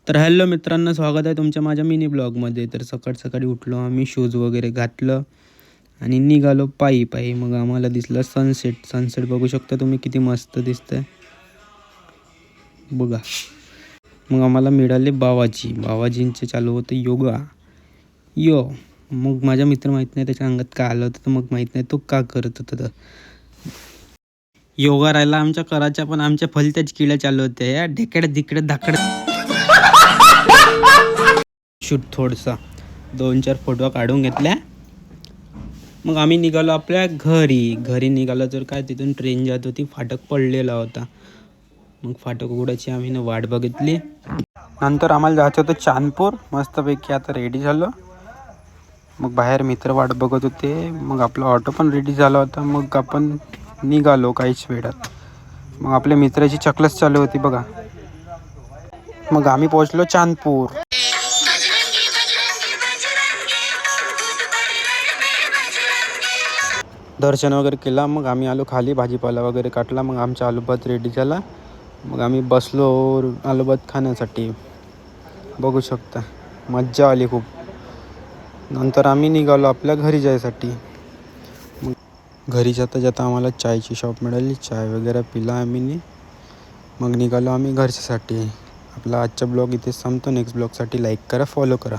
तर हॅलो मित्रांनो, स्वागत आहे तुमच्या माझ्या मिनी ब्लॉगमध्ये. तर सकाळ सकाळी उठलो आम्ही, शूज वगैरे घातलं आणि निघालो पायी पायी. मग आम्हाला दिसलं सनसेट बघू शकता तुम्ही, किती मस्त दिसतंय बघा. मग आम्हाला मिळाले बावाजींचे चालू होतं योगा. मग माझ्या मित्र माहीत नाही त्याच्या अंगात काय आलं होतं, तर मग माहीत नाही तो का करत होता. तर योगा राहिला आमच्या कराच्या, पण आमच्या फलत्याच किड्या चालू होत्या या ढेकड्या धिकडे धाकड. शूट थोडसा 2-4 फोटो काढून घेतल्या. मग आम्ही निघालो आपल्या घरी निघालो. तर काय तिथून ट्रेन जात होती, फाटक पडलेला होता. मग फाटक उघडायची आम्ही वाट बघितली. नंतर आम्हाला जायचं होतं चांदपूर. मस्तपैकी आता रेडी झालो. मग बाहेर मित्र वाट बघत होते. मग आपला ऑटो पण रेडी झाला होता. मग आपण निघालो काहीच वेळात. मग आपल्या मित्राची चकलस चालू होती बघा. मग आम्ही पोहोचलो चांदपूर. दर्शन वगैरे केला. मग आम्ही आलो खाली, भाजीपाला वगैरे काटला. मग आमचा आलूभात रेडी झाला. मग आम्ही बसलो आलूभात खाण्यासाठी. बघू शकता मज्जा आली खूप. नंतर आम्ही निघालो आपल्या घरी जायसाठी. मग घरी जाता आम्हाला चायची शॉप मिळाली. चाय वगैरे पिला आम्ही. मग निघालो आम्ही घरच्यासाठी. आपला आजचा ब्लॉग इथे संपतो. नेक्स्ट ब्लॉगसाठी लाईक करा, फॉलो करा.